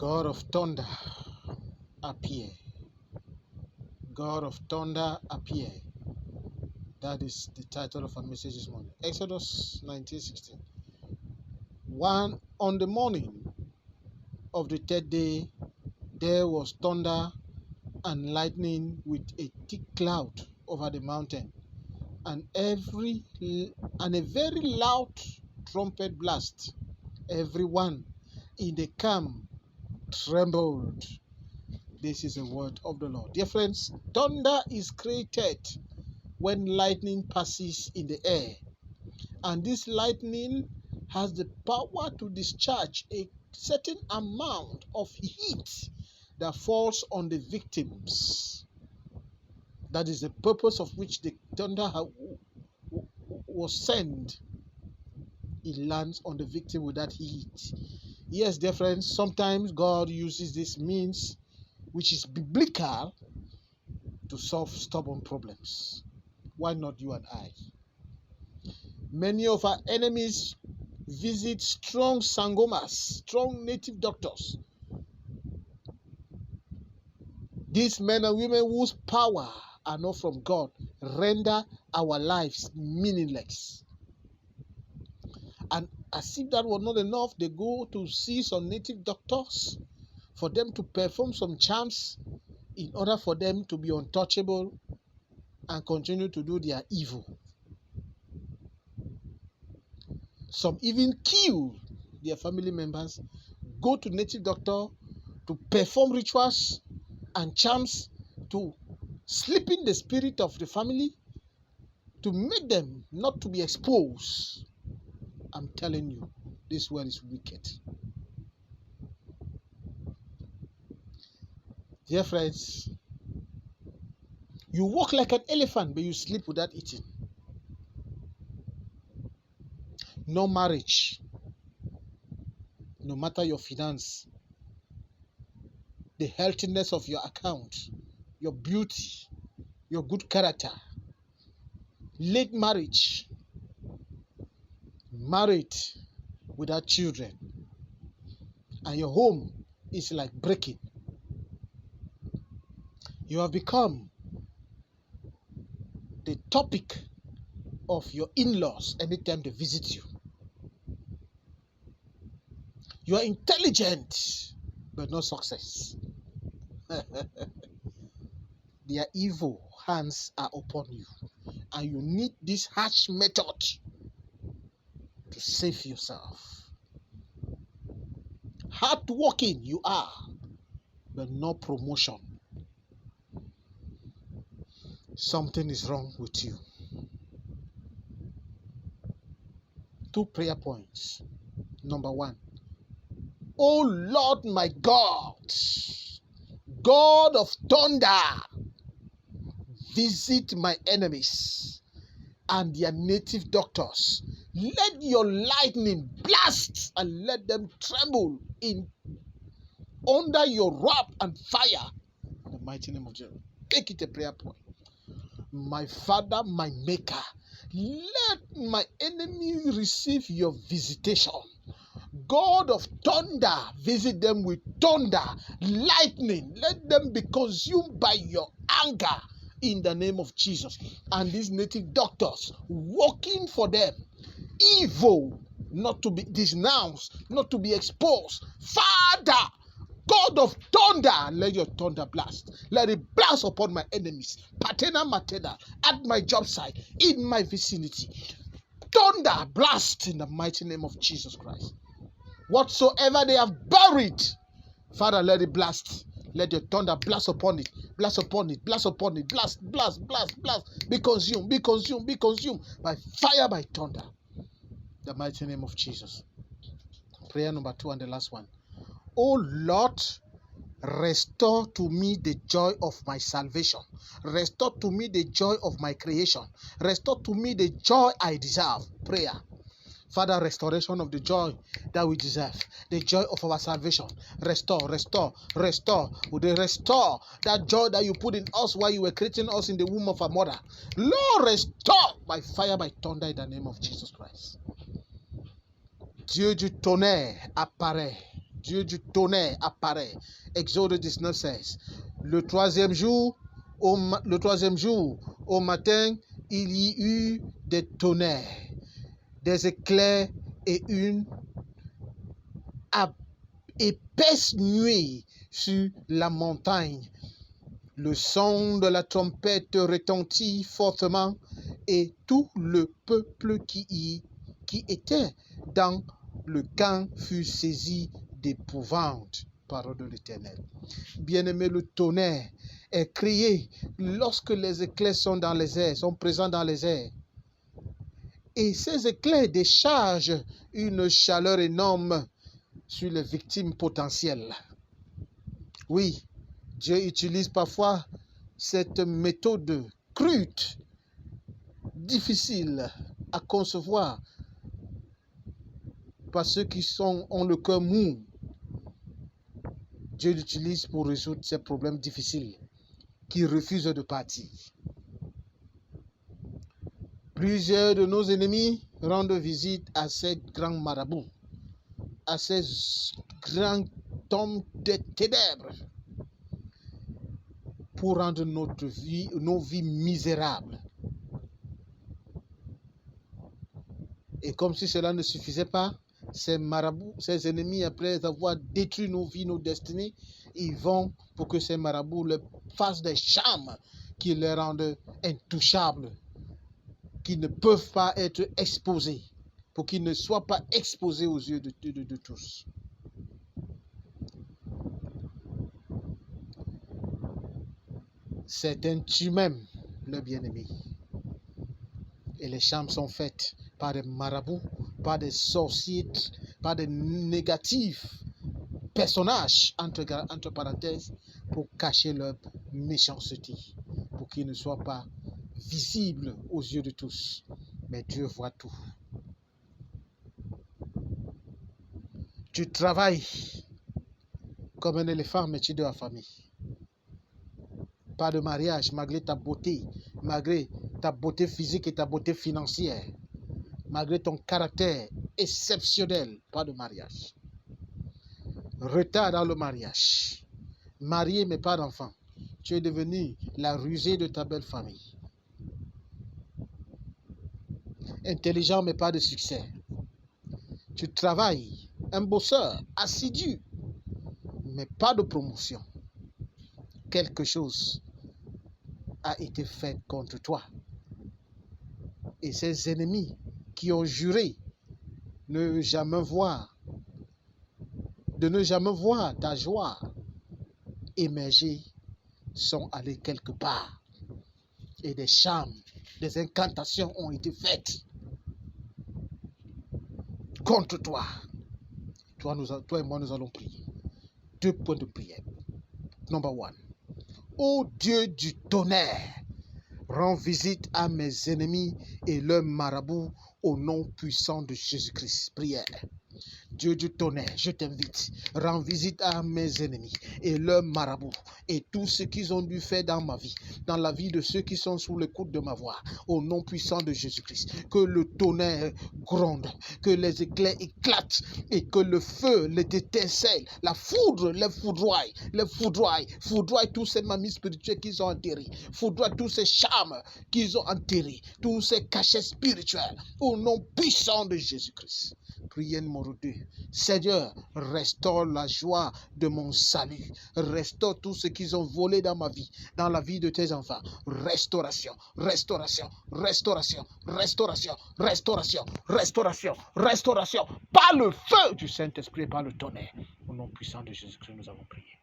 God of thunder, appear. God of thunder, appear. That is the title of our message this morning. Exodus 19:16. On the morning of the third day, there was thunder and lightning with a thick cloud over the mountain, and a very loud trumpet blast. Everyone in the camp trembled. This is the word of the Lord. Dear friends, thunder is created when lightning passes in the air, and this lightning has the power to discharge a certain amount of heat that falls on the victims. That is the purpose of which the thunder was sent. It lands on the victim with that heat. Yes, dear friends, sometimes God uses this means, which is biblical, to solve stubborn problems. Why not you and I? Many of our enemies visit strong sangomas, strong native doctors. These men and women whose power are not from God render our lives meaningless. And as if that was not enough, they go to see some native doctors for them to perform some charms in order for them to be untouchable and continue to do their evil. Some even kill their family members, go to native doctor to perform rituals and charms to sleep in the spirit of the family, to make them not to be exposed. I'm telling you, this world is wicked. Dear friends, you walk like an elephant, but you sleep without eating. No marriage, no matter your finance, the healthiness of your account, your beauty, your good character. Late marriage, married without children, and your home is like breaking. You have become the topic of your in-laws anytime they visit you. You are intelligent, but no success. Their evil hands are upon you, and you need this harsh method to save yourself. Hardworking you are, but no promotion. Something is wrong with you. 2 prayer points. Number 1, oh Lord my God, God of thunder, visit my enemies and their native doctors. Let your lightning blast and let them tremble under your wrath and fire. In the mighty name of Jesus. Make it a prayer point. My Father, my Maker, let my enemy receive your visitation. God of thunder, visit them with thunder, lightning. Let them be consumed by your anger in the name of Jesus. And these native doctors working for them, evil not to be denounced, not to be exposed. Father, God of thunder, let your thunder blast. Let it blast upon my enemies, paternal, maternal, at my job site, in my vicinity. Thunder blast in the mighty name of Jesus Christ. Whatsoever they have buried, Father, let it blast. Let your thunder blast upon it. Blast upon it. Blast upon it. Blast, blast, blast, blast. Be consumed. Be consumed. Be consumed by fire, by thunder. The mighty name of Jesus. Prayer number 2 and the last one. Oh Lord, restore to me the joy of my salvation. Restore to me the joy of my creation. Restore to me the joy I deserve. Prayer. Father, restoration of the joy that we deserve, the joy of our salvation. Restore, restore, restore. Would they restore that joy that you put in us while you were creating us in the womb of our mother? Lord, restore by fire, by thunder, in the name of Jesus Christ. Dieu du tonnerre apparaît Dieu du tonnerre apparaît. Exode 19, 16. Le troisième jour, au matin, il y eut des tonnerres, des éclairs et une épaisse nuée sur la montagne. Le son de la trompette retentit fortement et tout le peuple qui était dans le camp fut saisi d'épouvante. Parole de l'Éternel. Bien-aimé, le tonnerre est créé lorsque les éclairs sont dans les airs, sont présents dans les airs. Et ces éclairs déchargent une chaleur énorme sur les victimes potentielles. Oui, Dieu utilise parfois cette méthode crude, difficile à concevoir par ceux qui ont le cœur mou. Dieu l'utilise pour résoudre ces problèmes difficiles qui refusent de partir. Plusieurs de nos ennemis rendent visite à ces grands marabouts, à ces grands hommes des ténèbres, pour rendre nos vies misérables. Et comme si cela ne suffisait pas, ces marabouts, ces ennemis, après avoir détruit nos vies, nos destinées, ils vont pour que ces marabouts leur fassent des charmes qui les rendent intouchables, qui ne peuvent pas être exposés, pour qu'ils ne soient pas exposés aux yeux de tous. C'est un tu-même, le bien-aimé. Et les charmes sont faites par des marabouts, par des sorciers, par des négatifs personnages, entre parenthèses, pour cacher leur méchanceté, pour qu'ils ne soient pas visibles aux yeux de tous. Mais Dieu voit tout. Tu travailles comme un éléphant, mais tu es de la famille. Pas de mariage, malgré ta beauté physique et ta beauté financière, malgré ton caractère exceptionnel, pas de mariage. Retard dans le mariage. Marié mais pas d'enfant. Tu es devenu la rusée de ta belle famille. Intelligent mais pas de succès. Tu travailles, un bosseur, assidu, mais pas de promotion. Quelque chose a été fait contre toi. Et ces ennemis qui ont juré de ne jamais voir ta joie émerger sont allés quelque part. Et des charmes, des incantations ont été faites contre toi. Toi et moi, nous allons prier. 2 points de prière. Number 1. Ô Dieu du tonnerre, rends visite à mes ennemis et leurs marabouts au nom puissant de Jésus-Christ. Prière. Dieu du tonnerre, je t'invite, rends visite à mes ennemis et leurs marabouts et tout ce qu'ils ont dû faire dans ma vie, dans la vie de ceux qui sont sous l'écoute de ma voix, au nom puissant de Jésus-Christ. Que le tonnerre gronde, que les éclairs éclatent et que le feu, les étincelles, la foudre les foudroie tous ces mamies spirituelles qu'ils ont enterrés, foudroie tous ces charmes qu'ils ont enterrés, tous ces cachets spirituels, au nom puissant de Jésus-Christ. Prière numéro 2. Seigneur, restaure la joie de mon salut. Restaure tout ce qu'ils ont volé dans ma vie, dans la vie de tes enfants. Restauration, restauration, restauration, restauration, restauration, restauration, restauration. Par le feu du Saint-Esprit et par le tonnerre. Au nom puissant de Jésus-Christ, nous avons prié.